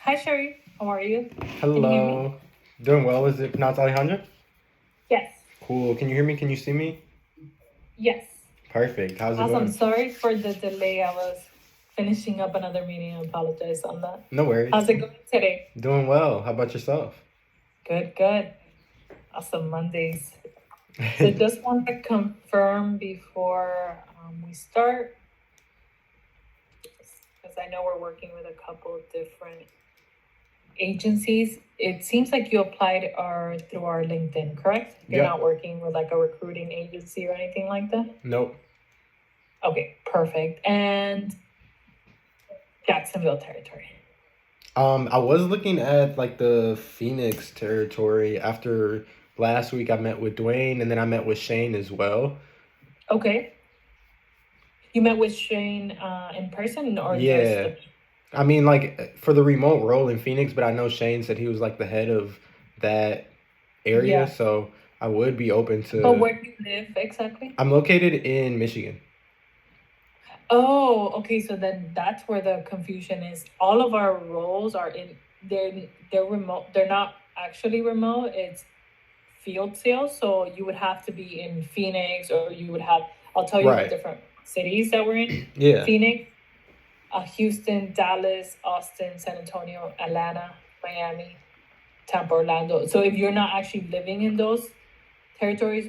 Hi, Sherry. How are you? Can you hear me? Hello. Doing well. Is it pronounced Alejandra? Yes. Cool. Can you hear me? Can you see me? Yes. Perfect. How's it Awesome. going? Sorry for the delay. I was finishing up another meeting. I apologize on that. No worries. How's it going today? Doing well. How about yourself? Good, good. Awesome Mondays. So just want to confirm before we start, because I know we're working with a couple of different agencies. It seems like you applied through our LinkedIn, correct? You're Yep. not working with like a recruiting agency or anything like that? Nope. Okay, perfect. And Jacksonville territory. I was looking at like the Phoenix territory after last week. I met with Dwayne and then I met with Shane as well. Okay. You met with Shane in person or just Yeah. I mean, like for the remote role in Phoenix, but I know Shane said he was like the head of that area, yeah. so I would be open But to. where do you live exactly? I'm located in Michigan. Oh, okay. So then that's where the confusion is. All of our roles are in they're remote. They're not actually remote. It's field sales. So you would have to be in Phoenix or you would have I'll tell you the Right. different cities that we're in. Yeah. Phoenix, Houston, Dallas, Austin, San Antonio, Atlanta, Miami, Tampa, Orlando. So if you're not actually living in those territories,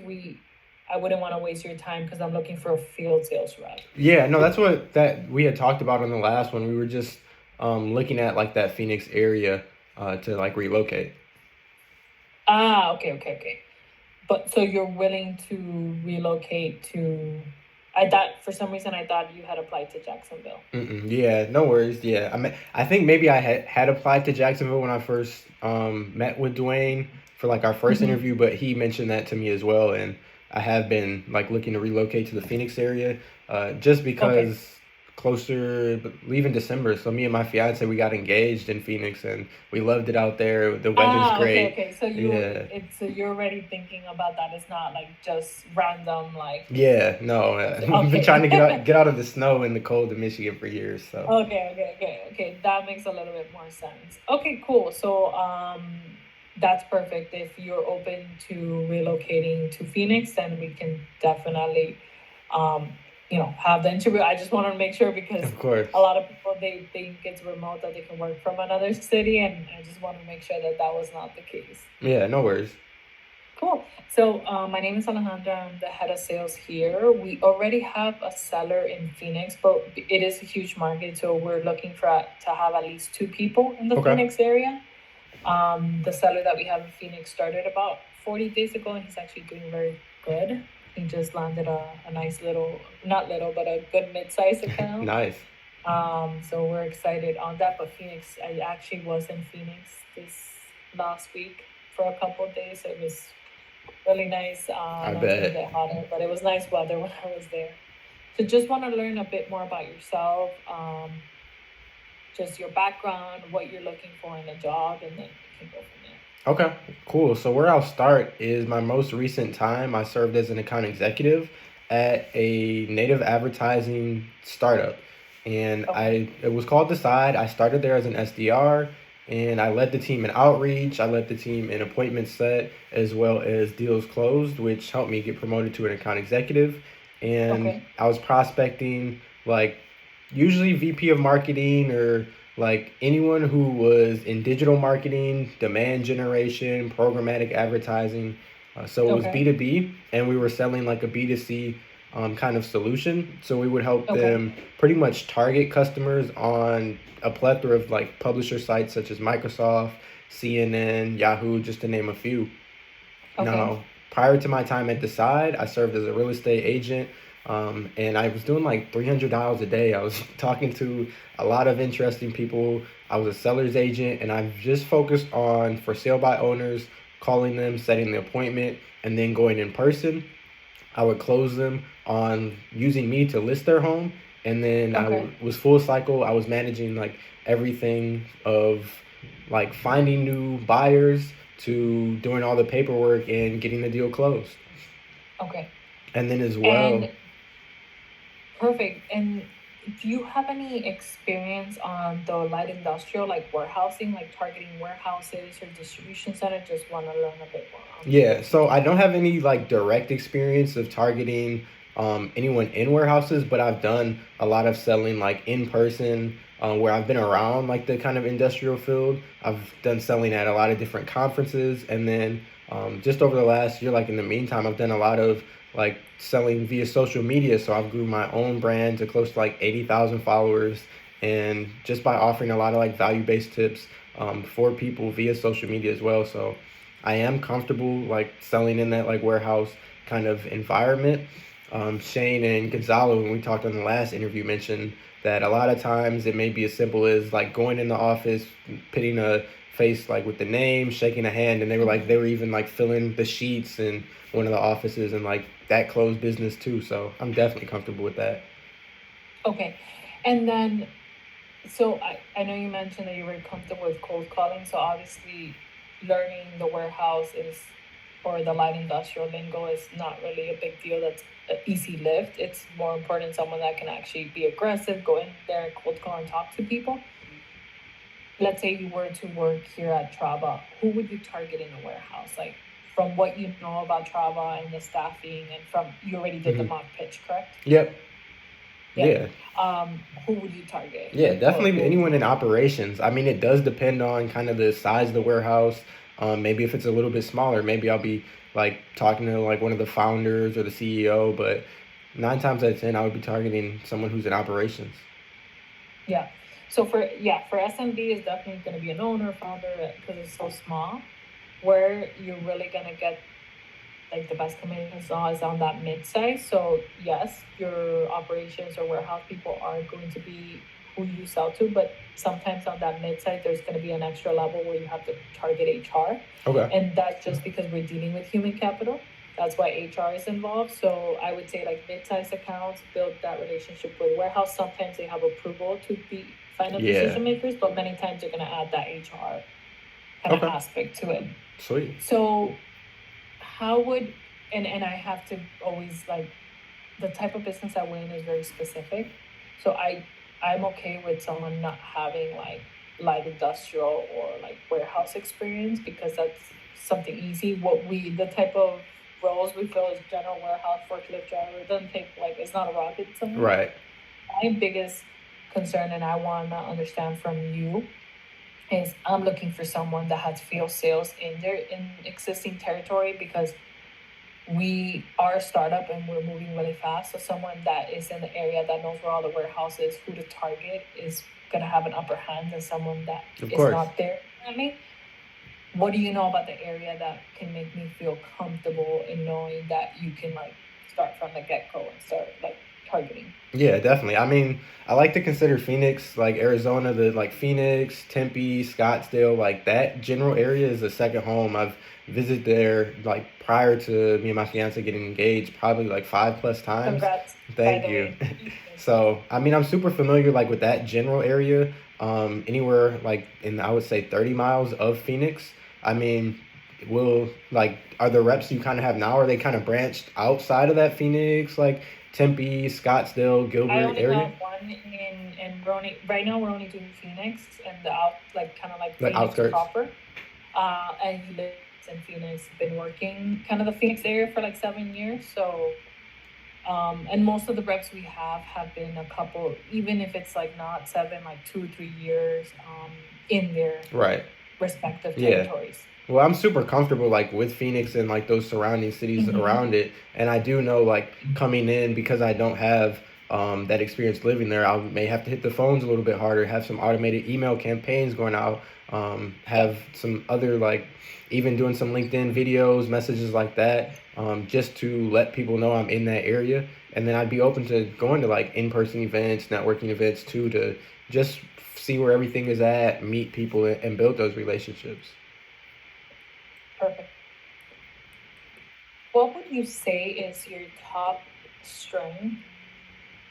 I wouldn't want to waste your time because I'm looking for a field sales rep. Yeah, no, that's what that we had talked about on the last one. We were just looking at like that Phoenix area to like relocate. Ah, okay, okay, okay. But so you're willing to relocate to I thought for some reason I thought you had applied to Jacksonville. Mm-mm, yeah, no worries. Yeah, I think maybe I had applied to Jacksonville when I first met with Dwayne for like our first Hmm. interview, but he mentioned that to me as well, and I have been like looking to relocate to the Phoenix area, just Okay. because closer, leaving December. So me and my fiance we got engaged in Phoenix, and we loved it out there. The weather's Ah, okay, great. okay. So Yeah. you're already thinking about that. It's not like just random like Yeah, no, we've been trying to okay. get out of the snow and the cold in Michigan for years. So Okay, okay, okay, okay. That makes a little bit more sense. Okay, cool. So, that's perfect. If you're open to relocating to Phoenix, then we can definitely, um, have the interview. I just want to make sure because of course, a lot of people they think it's remote that they can work from another city, and I just want to make sure that that was not the case. yeah, no worries. Cool. So, my name is Alejandra. I'm the head of sales here. We already have a seller in Phoenix, but it is a huge market. So, we're looking to have at least two people in the Okay, Phoenix area. The seller that we have in Phoenix started about 40 days ago, and he's actually doing very good. He just landed a nice little, not little, but a good mid-sized account. nice. So we're excited on that. But Phoenix, I actually was in Phoenix this last week for a couple of days. It was really nice. I I know it's gonna bet. get hotter, but it was nice weather when I was there. So just want to learn a bit more about yourself, just your background, what you're looking for in a job, and then we can go from there. Okay, cool. So where I'll start is my most recent time. I served as an account executive at a native advertising startup, and Okay. I it was called Decide. I started there as an SDR, and I led the team in outreach. I led the team in appointments set as well as deals closed, which helped me get promoted to an account executive. And Okay. I was prospecting like usually VP of marketing or like anyone who was in digital marketing, demand generation, programmatic advertising. So it was Okay. B2B, and we were selling like a B2C kind of solution. So we would help Okay. them pretty much target customers on a plethora of like publisher sites such as Microsoft, CNN, Yahoo, just to name a few. Okay. Now, prior to my time at Decide, I served as a real estate agent, and I was doing like $300 a day. I was talking to a lot of interesting people. I was a seller's agent, and I've just focused on for sale by owners, calling them, setting the appointment, and then going in person. I would close them on using me to list their home, and then Okay. was full cycle. I was managing like everything of like finding new buyers to doing all the paperwork and getting the deal closed. Okay. And then as well, And perfect. And do you have any experience on the light industrial, like warehousing, like targeting warehouses or distribution center? Just want to learn a bit more on Yeah, if you so can. I don't have any like direct experience of targeting anyone in warehouses, but I've done a lot of selling like in person where I've been around like the kind of industrial field. I've done selling at a lot of different conferences, and then just over the last year, like in the meantime, I've done a lot of like selling via social media. So I've grew my own brand to close to like 80,000 followers, and just by offering a lot of like value-based tips for people via social media as well. So I am comfortable like selling in that like warehouse kind of environment. Shane and Gonzalo, when we talked on the last interview, mentioned that a lot of times it may be as simple as like going in the office, putting a face like with the name, shaking a hand, and they were even like filling the sheets in one of the offices, and like that closed business too. So I'm definitely comfortable with that. Okay. And then, so I know you mentioned that you were comfortable with cold calling. So obviously, learning the warehouse is, or the light industrial lingo is not really a big deal. That's an easy lift. It's more important someone that can actually be aggressive, go in there, cold call, and talk to people. Let's say you were to work here at Trava, who would you target in a warehouse? Like from what you know about Trava and the staffing, and from you already did the Hmm. mock pitch, correct? Yep. Yeah. Yeah. Who would you target? Yeah, Like definitely what would anyone you in do? operations. I mean, it does depend on kind of the size of the warehouse. Maybe if it's a little bit smaller, maybe I'll be like talking to like one of the founders or the CEO, but 9 times out of 10, I would be targeting someone who's in operations. Yeah. So for SMB is definitely going to be an owner, founder, because it's so small. Where you're really going to get like the best commissions on is on that mid size. So yes, your operations or warehouse people are going to be who you sell to, but sometimes on that mid size, there's going to be an extra level where you have to target HR, Okay. and that's just because we're dealing with human capital. That's why HR is involved. So I would say like mid-sized accounts build that relationship with warehouse. Sometimes they have approval to be final Yeah. decision makers, but many times they're going to add that HR kind of Okay. aspect to it. Sweet. So how would, and I have to always like, the type of business I win is very specific. So I'm okay with someone not having like light industrial or like warehouse experience, because that's something easy. What we the type of roles we fill is general warehouse, forklift driver. It doesn't take like, it's not a rocket science. Right. My biggest concern, and I wanna understand from you, is I'm looking for someone that has field sales in their in existing territory, because we are a startup and we're moving really fast. So someone that is in the area that knows where all the warehouses, who to target, is gonna have an upper hand than someone that Of is course. not there. I mean, what do you know about the area that can make me feel comfortable in knowing that you can like start from the get go and start like targeting? Yeah, definitely. I mean, I like to consider Phoenix, like Arizona, the like Phoenix, Tempe, Scottsdale, like that general area is a second home. I've visited there like prior to me and my fiance getting engaged, probably like 5 plus times. Congrats, by Thank the you. way. Thank you. So, I mean, I'm super familiar like with that general area. Anywhere like in I would say 30 miles of Phoenix. I mean, will like are the reps you kind of have now, are they kind of branched outside of that Phoenix, like Tempe, Scottsdale, I Gilbert only area? have one in we're only right now we're only doing Phoenix and the out, like kind of like Like Phoenix outskirts? proper. And he lives in Phoenix, been working kind of the Phoenix area for like 7 years. So and most of the reps we have been a couple, even if it's like not seven, like 2 or 3 years in their Right. respective Yeah. territories. Well, I'm super comfortable like with Phoenix and like those surrounding cities Mm-hmm. around it, and I do know like coming in because I don't have that experience living there, I may have to hit the phones a little bit harder, have some automated email campaigns going out, Yeah, have some other like even doing some LinkedIn videos, messages like that, just to let people know I'm in that area, and then I'd be open to going to like in-person events, networking events too, to just see where everything is at, meet people, and build those relationships. perfect. What would you say is your top strength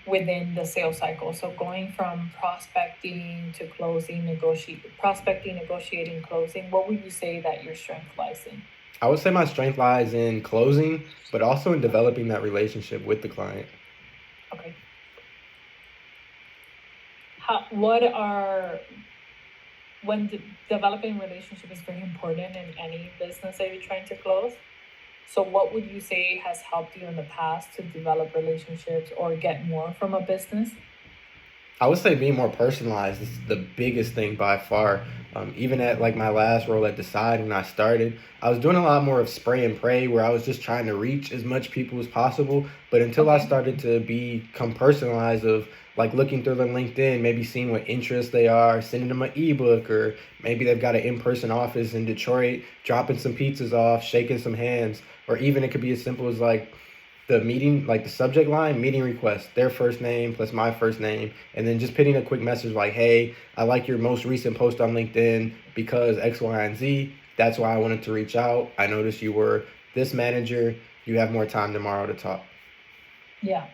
within the sales cycle? So going from prospecting to closing, prospecting, negotiating, closing, what would you say that your strength lies in? I would say my strength lies in closing, but also in developing that relationship with the client. Okay. what are when developing relationship is very important in any business that you're trying to close. So what would you say has helped you in the past to develop relationships or get more from a business? I would say being more personalized is the biggest thing by far. Even at like my last role at Decide when I started, I was doing a lot more of spray and pray where I was just trying to reach as much people as possible. But until I Okay. started to become personalized of like looking through their LinkedIn, maybe seeing what interests they are, sending them an ebook, or maybe they've got an in-person office in Detroit, dropping some pizzas off, shaking some hands, or even it could be as simple as like the meeting, like the subject line, meeting request, their first name plus my first name, and then just putting a quick message like, hey, I like your most recent post on LinkedIn because X, Y, and Z. That's why I wanted to reach out. I noticed you were this manager. You have more time tomorrow to talk. Yeah.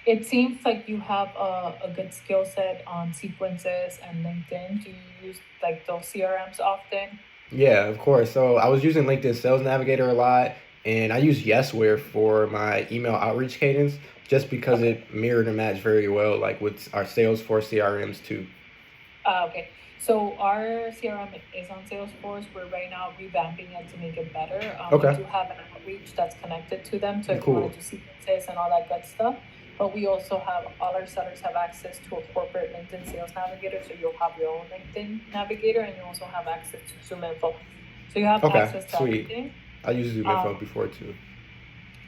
It seems like you have a good skill set on sequences and LinkedIn. Do you use like those CRMs often? Yeah, of course. So I was using LinkedIn Sales Navigator a lot, and I use Yesware for my email outreach cadence just because Okay. it mirrored and matched very well, like with our Salesforce CRMs too. Okay. So our CRM is on Salesforce. We're right now revamping it to make it better. We Okay, do have an outreach that's connected to them. So if you want cool. to do sequences and all that good stuff, but we also have all our sellers have access to a corporate LinkedIn Sales Navigator. So you'll have your own LinkedIn Navigator, and you also have access to Zoom Info. So you have Okay, access to sweet. everything. I used ZoomInfo Um, before too.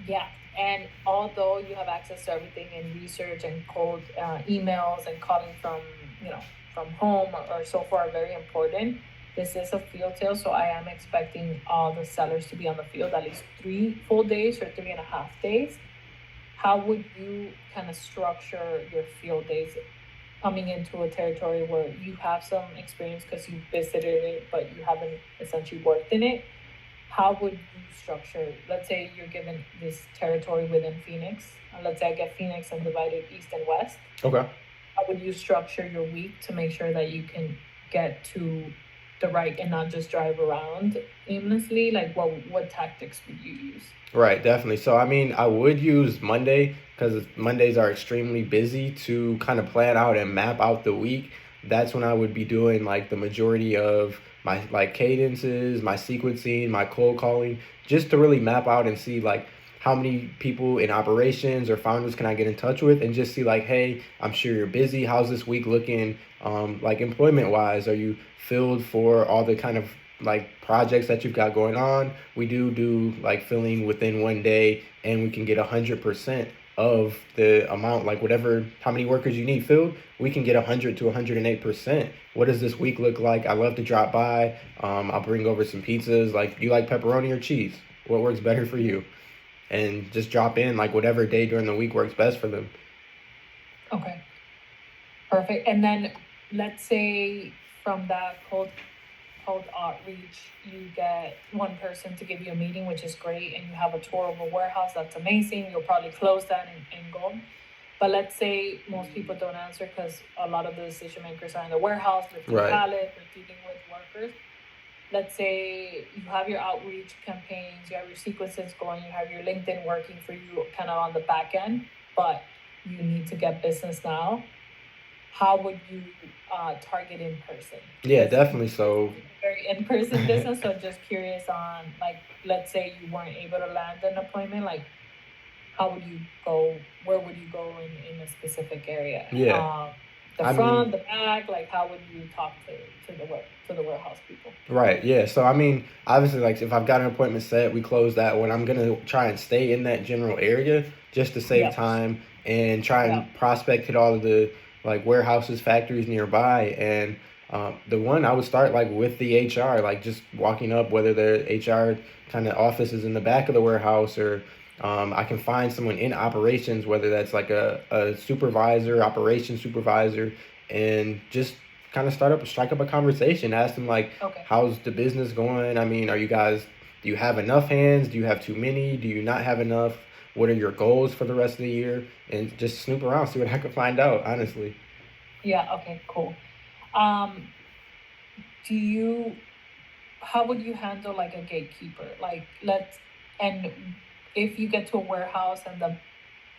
Yeah, and although you have access to everything in research and cold emails and calling from from home or so far are very important. This is a field sale, so I am expecting all the sellers to be on the field at least 3 full days or 3.5 days. How would you kind of structure your field days coming into a territory where you have some experience because you visited it, but you haven't essentially worked in it? How would you structure, let's say you're given this territory within Phoenix, and let's say I get Phoenix and divide it east and west. Okay. How would you structure your week to make sure that you can get to the right and not just drive around aimlessly? Like what tactics would you use? Right, definitely. So, I mean, I would use Monday because Mondays are extremely busy to kind of plan out and map out the week. That's when I would be doing like the majority of my like cadences, my sequencing, my cold calling, just to really map out and see like how many people in operations or founders can I get in touch with and just see like, hey, I'm sure you're busy. How's this week looking? Like employment wise, are you filled for all the kind of like projects that you've got going on? We do like filling within one day, and we can get 100% of the amount, like whatever, how many workers you need filled, we can get 100 to 108%. What does this week look like? I love to drop by. I'll bring over some pizzas. Like, you like pepperoni or cheese? What works better for you? And just drop in like whatever day during the week works best for them. Okay, perfect. And then let's say from that cold outreach, you get one person to give you a meeting, which is great, and you have a tour of a warehouse. That's amazing. You'll probably close that and go. But let's say most people don't answer because a lot of the decision makers are in the warehouse, lifting Right. pallets or dealing with workers. Let's say you have your outreach campaigns, you have your sequences going, you have your LinkedIn working for you kind of on the back end, but you need to get business now. How would you target in person? Yeah, Because definitely. this So, is a very in person business. So just curious on like, let's say you weren't able to land an appointment, like how would you go? Where would you go in a specific area? yeah, The I mean, front, the back. Like how would you talk to the warehouse people? right, yeah. So I mean, obviously, like if I've got an appointment set, we close that one. I'm gonna try and stay in that general area just to save Yep, time and try yep. and prospect hit all of the like warehouses, factories nearby. And the one I would start like with the HR, like just walking up, whether the HR kind of office is in the back of the warehouse or I can find someone in operations, whether that's like a supervisor, operations supervisor, and just kind of strike up a conversation, ask them like, Okay. how's the business going? I mean, do you have enough hands? Do you have too many? Do you not have enough? What are your goals for the rest of the year? And just snoop around, see what I can find out, honestly. Yeah. Okay. Cool. Um, do you? How would you handle like a gatekeeper? Like let's and if you get to a warehouse and the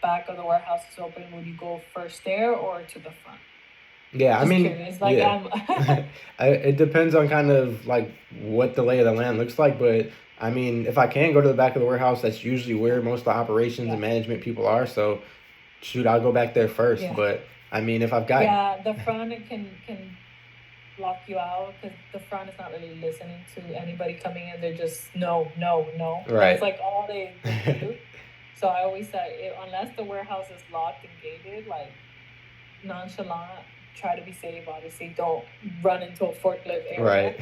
back of the warehouse is open, would you go first there or to the front? Yeah, I Just mean, curious. Like yeah. I'm It depends on kind of like what the lay of the land looks like, but I mean, if I can go to the back of the warehouse, that's usually where most of the operations yeah, and management people are. So shoot, I'll go back there first. yeah. But I mean, if I've got Yeah, the front can block you out because the front is not really listening to anybody coming in. They're just no, no, no, and it's right, like all they do. So I always say, unless the warehouse is locked and gated, like nonchalant, try to be safe. Obviously, don't run into a forklift area. right,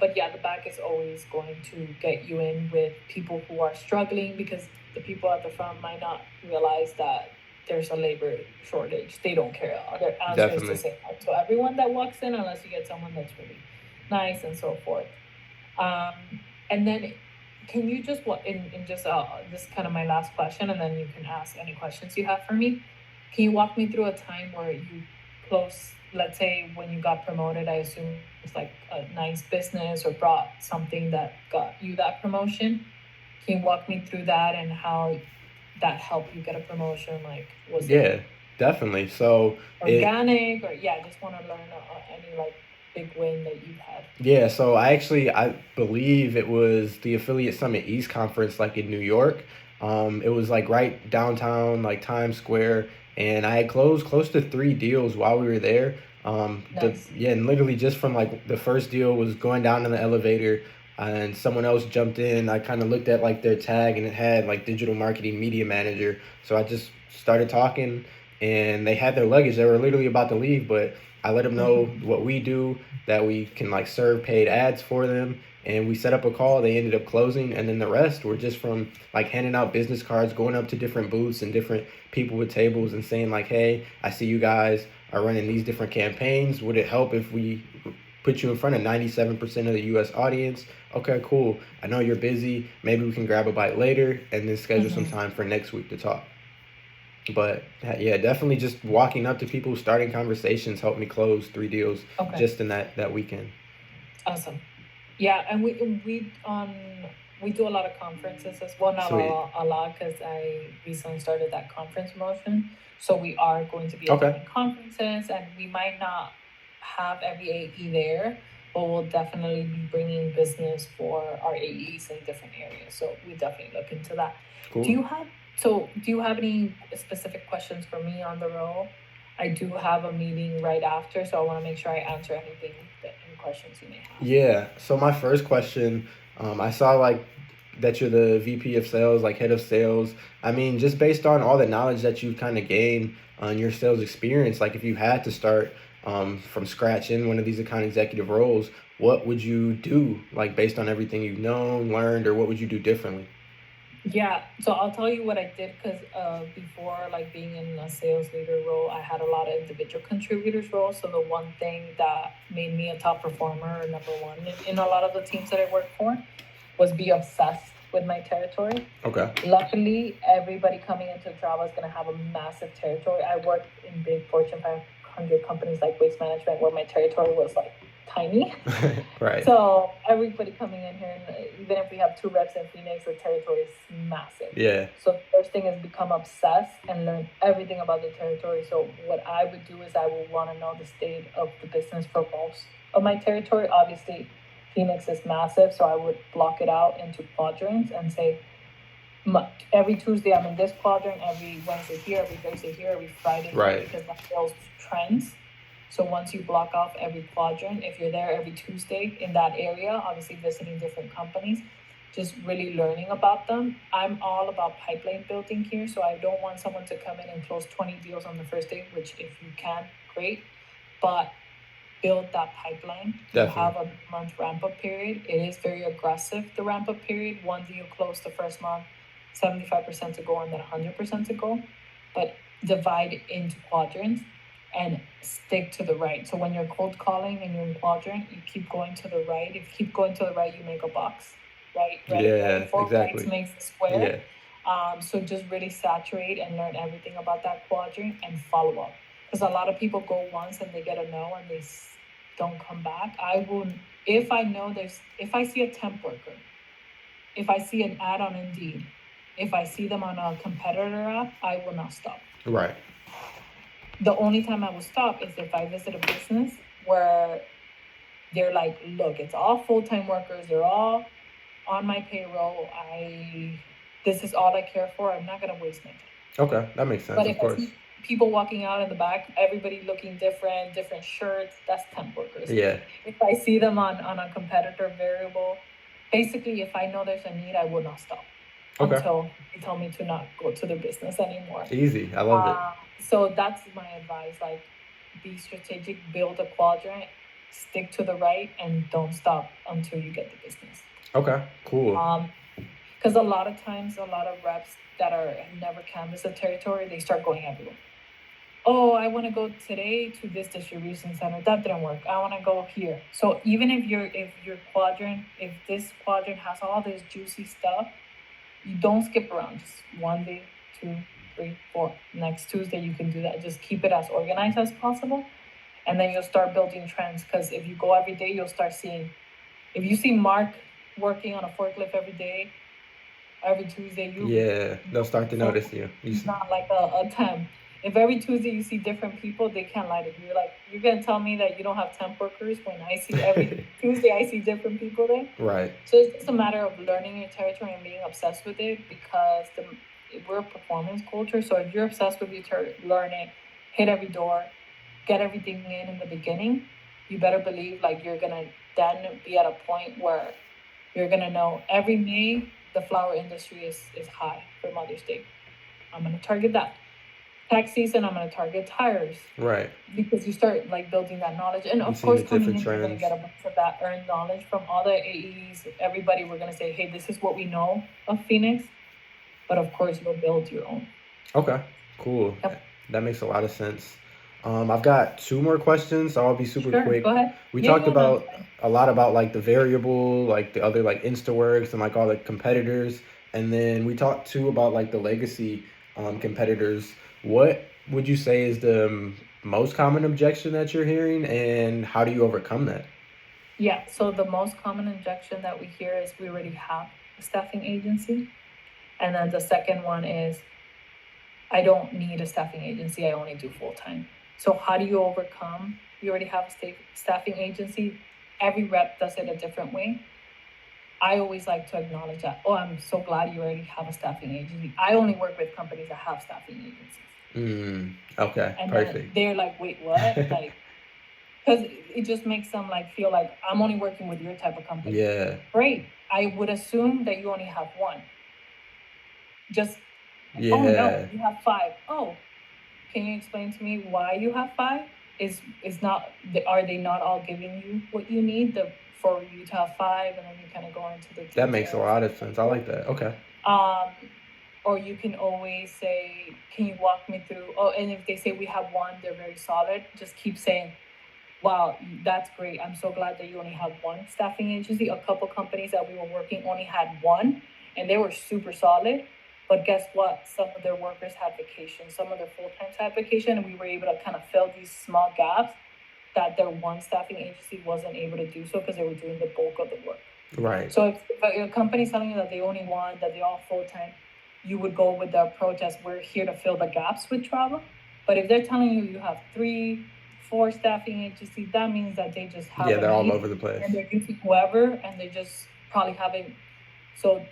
But yeah, the back is always going to get you in with people who are struggling because the people at the front might not realize that there's a labor shortage. They don't care. Their answer is to definitely. say no to everyone that walks in, unless you get someone that's really nice and so forth. And then can you just what in just this is kind of my last question, and then you can ask any questions you have for me. Can you walk me through a time where you close, let's say when you got promoted, I assume it's like a nice business or brought something that got you that promotion. Can you walk me through that and how that helped you get a promotion? Like, was it Yeah, definitely. So it organic or yeah, I just want to learn any like big win that you've had. Yeah, so I believe it was the Affiliate Summit East conference like in New York. It was like right downtown, like Times Square, and I had closed close to three deals while we were there. Nice. And literally just from like the first deal was going down in the elevator, and someone else jumped in. I kind of looked at like their tag, and it had like digital marketing media manager. So I just started talking, and they had their luggage. They were literally about to leave, but I let them know Mhm. what we do, that we can like serve paid ads for them, and we set up a call. They ended up closing, and then the rest were just from like handing out business cards, going up to different booths and different people with tables and saying like, hey, I see you guys are running these different campaigns. Would it help if we put you in front of 97% of the US audience? Okay, cool. I know you're busy. Maybe we can grab a bite later and then schedule some Mhm. time for next week to talk. But yeah, definitely just walking up to people, starting conversations helped me close three deals Okay. just in that weekend. Awesome. Yeah, and we do a lot of conferences as well. Not Sweet. a lot because I recently started that conference motion. So we are going to be Okay. attending conferences, and we might not have every AE there, but we'll definitely be bringing business for our AEs in different areas. So we definitely look into that. Do Cool. you have do you have any specific questions for me on the role? I do have a meeting right after, so I want to make sure I answer any questions you may have. Yeah. So my first question, I saw like that you're the VP of sales, like head of sales. I mean, just based on all the knowledge that you've kind of gained on your sales experience, like if you had to start from scratch in one of these account executive roles, what would you do? Like based on everything you've known, learned, or what would you do differently? Yeah, so I'll tell you what I did because before, like being in a sales leader role, I had a lot of individual contributors roles. So the one thing that made me a top performer, or number one in a lot of the teams that I worked for, was be obsessed with my territory. Okay. Luckily, everybody coming into Java is going to have a massive territory. I worked in big Fortune 500 companies like Waste Management, where my territory was like tiny. Right. So everybody coming in here, and even if we have two reps in Phoenix, the territory is massive. Yeah. So the first thing is become obsessed and learn everything about the territory. So what I would do is I would want to know the state of the business for most of my territory. Obviously, Phoenix is massive, so I would block it out into quadrants and say every Tuesday I'm in this quadrant, every Wednesday here, every Thursday here, every Friday here, Right. because that builds trends. So once you block off every quadrant, if you're there every Tuesday in that area, obviously visiting different companies, just really learning about them. I'm all about pipeline building here, so I don't want someone to come in and close 20 deals on the first day, which if you can, great. But build that pipeline. You Definitely. have a month ramp up period. It is very aggressive, the ramp up period. One deal close the first month, 75% to go, and then 100% to go. But divide into quadrants and stick to the right. So when you're cold calling and you're in quadrant, you keep going to the right. If you keep going to the right, you make a box. Right, right, Yeah. right. Four rights Exactly. makes a square. Yeah. So just really saturate and learn everything about that quadrant and follow up. Because a lot of people go once and they get a no and they don't come back. I will, if I know if I see a temp worker, if I see an ad on Indeed, if I see them on a competitor app, I will not stop. Right. The only time I will stop is if I visit a business where they're like, look, it's all full-time workers, they're all on my payroll. This is all I care for. I'm not gonna waste my time. Okay, that makes But sense, if of I course. see people walking out in the back, everybody looking different, different shirts, that's temp workers. Yeah. If I see them on a competitor variable, basically, if I know there's a need, I will not stop Okay. until they tell me to not go to their business anymore. Easy. I love it. So that's my advice. Like, be strategic, build a quadrant, stick to the right, and don't stop until you get the business. Okay, cool. Because a lot of times, a lot of reps that have never canvassed a territory, they start going everywhere. Oh, I want to go today to this distribution center. That didn't work. I want to go here. So even if this quadrant has all this juicy stuff, you don't skip around. Just 1 day, 2, 3, 4. Next Tuesday you can do that. Just keep it as organized as possible, and then you'll start building trends. Because if you go every day, you'll start seeing. If you see Mark working on a forklift every day, every Tuesday, they'll start to notice you. He's not like a temp. If every Tuesday you see different people, they can't lie to you. You're like, you're gonna tell me that you don't have temp workers when I see every Tuesday I see different people there. Right. So it's just a matter of learning your territory and being obsessed with it, because we're a performance culture. So if you're obsessed with your territory, learn it, hit every door, get everything in the beginning, you better believe like you're gonna then be at a point where you're gonna know every May the flower industry is high for Mother's Day. I'm gonna target that. Tax season, I'm gonna target tires. Right. Because you start like building that knowledge, and of course, coming in, you're gonna get a bunch of that earned knowledge from all the AEs. Everybody, we're gonna say, hey, this is what we know of Phoenix, but of course, you'll build your own. Okay, cool. Yep. That makes a lot of sense. I've got 2 more questions, so I'll be super quick. Go ahead. We talked about a lot about like the variable, like the other like Instaworks and like all the competitors, and then we talked too about like the legacy competitors. What would you say is the most common objection that you're hearing, and how do you overcome that? Yeah, so the most common objection that we hear is we already have a staffing agency, and then the second one is I don't need a staffing agency. I only do full-time. So how do you overcome? You already have a staffing agency. Every rep does it a different way. I always like to acknowledge that. Oh, I'm so glad you already have a staffing agency. I only work with companies that have staffing agencies. Okay, and perfect. They're like, wait, what? Like, because it just makes them like feel like I'm only working with your type of company. Yeah. Great. I would assume that you only have one. Just yeah. Oh no, you have 5. Oh, can you explain to me why you have 5? Are they not all giving you what you need for you to have 5, and then you kind of go into the details? That makes a lot of sense. I like that. Okay. Or you can always say, can you walk me through? Oh, and if they say we have 1, they're very solid. Just keep saying, wow, that's great. I'm so glad that you only have 1 staffing agency. A couple companies that we were working only had 1, and they were super solid. But guess what? Some of their workers had vacation, some of their full-time had vacation, and we were able to kind of fill these small gaps that their 1 staffing agency wasn't able to do so because they were doing the bulk of the work. Right. So if a company's telling you that they only want, that they're all full-time, you would go with the approach as we're here to fill the gaps with travel. But if they're telling you you have 3, 4 staffing agencies, that means that they just have they're all over the place. And they're using whoever, and they just probably haven't. So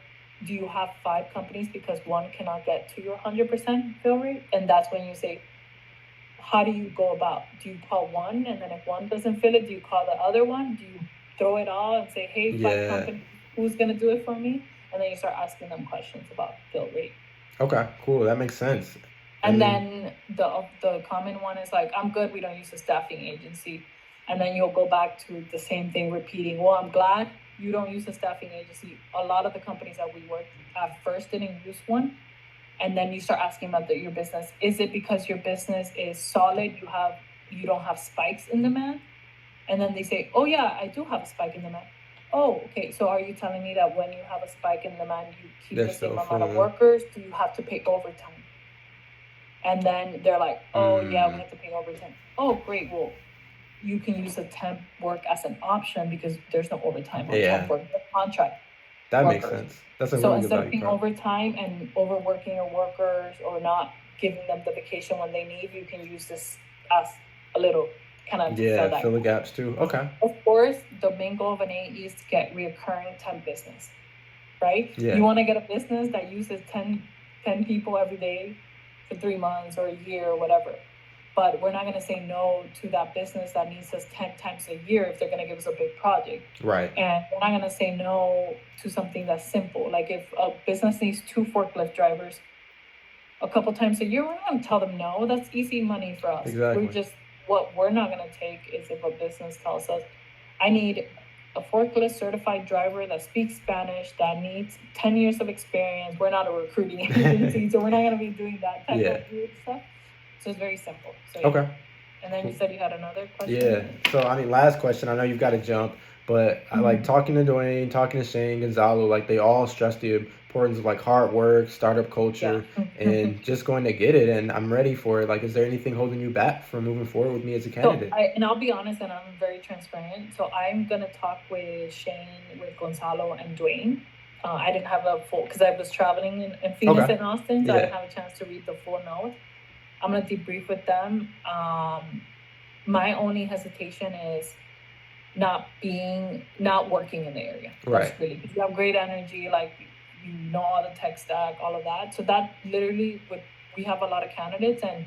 do you have 5 companies because 1 cannot get to your 100% fill rate? And that's when you say, how do you go about? Do you call 1, and then if 1 doesn't fill it, do you call the other one? Do you throw it all and say, hey, 5 companies, who's going to do it for me? And then you start asking them questions about fill rate. Okay, cool. That makes sense. And then the common one is like, I'm good, we don't use a staffing agency. And then you'll go back to the same thing, repeating, well, I'm glad you don't use a staffing agency. A lot of the companies that we worked at first didn't use one. And then you start asking about your business. Is it because your business is solid, you don't have spikes in demand? And then they say, oh yeah, I do have a spike in demand. Oh, okay, so are you telling me that when you have a spike in demand, you keep the same amount of workers? Do you have to pay overtime? And then they're like, oh yeah, we have to pay overtime. Oh, great, well, you can use a temp work as an option because there's no overtime on temp work, the contract. That makes sense. That's a so really instead good of paying overtime and overworking your workers or not giving them the vacation when they need, you can use this as a little kind of to fill Yeah, that fill the gap. gaps too. Okay. Of course, the main goal of an AE is to get reoccurring type business, right? Yeah. You want to get a business that uses 10 people every day for 3 months or a year or whatever. But we're not going to say no to that business that needs us 10 times a year if they're going to give us a big project. Right. And we're not going to say no to something that's simple. Like if a business needs 2 forklift drivers a couple times a year, we're not going to tell them no. That's easy money for us. Exactly. What we're not going to take is if a business tells us, I need a forklift certified driver that speaks Spanish, that needs 10 years of experience. We're not a recruiting agency, so we're not going to be doing that type of weird stuff. So it's very simple. So, yeah. Okay. And then you said you had another question? Yeah. So, I mean, last question. I know you've got to jump, but I like talking to Dwayne, talking to Shane, Gonzalo. Like, they all stress the importance of, like, hard work, startup culture, and just going to get it. And I'm ready for it. Like, is there anything holding you back from moving forward with me as a candidate? And I'll be honest, and I'm very transparent. So I'm going to talk with Shane, with Gonzalo, and Dwayne. I didn't have a full, because I was traveling in Phoenix and Austin, so I didn't have a chance to read the full note. I'm going to debrief with them. My only hesitation is not working in the area. Right. That's really, you have great energy, like you know all the tech stack, all of that. So that literally we have a lot of candidates, and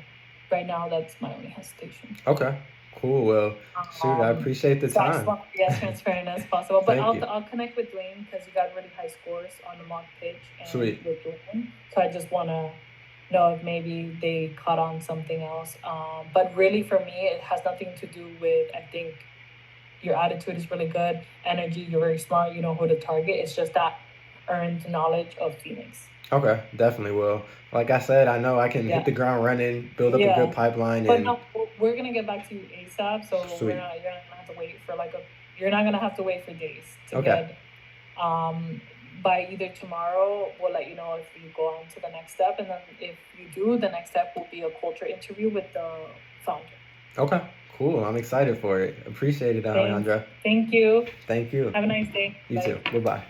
right now that's my only hesitation. Okay. Cool. Well, shoot, I appreciate the time. I just want to be as transparent as possible. But I'll connect with Dwayne because you got really high scores on the mock pitch. And Sweet. With Dwayne. So I just want to know if maybe they caught on something else. But really for me, it has nothing to do with, I think your attitude is really good, energy, you're very smart, you know who to target. It's just that earned knowledge of Phoenix. Okay, definitely will. Like I said, I know I can hit the ground running, build up a good pipeline. But no, we're going to get back to you ASAP. So you're not going to have to wait for you're not going to have to wait for days to get, by either tomorrow, we'll let you know if you go on to the next step. And then if you do, the next step will be a culture interview with the founder. Okay, cool. I'm excited for it. Appreciate it, Alejandra. Thank you. Thank you. Have a nice day. You too. Bye-bye.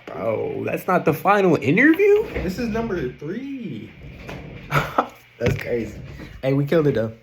Bro, that's not the final interview? This is number 3. That's crazy. Hey, we killed it, though.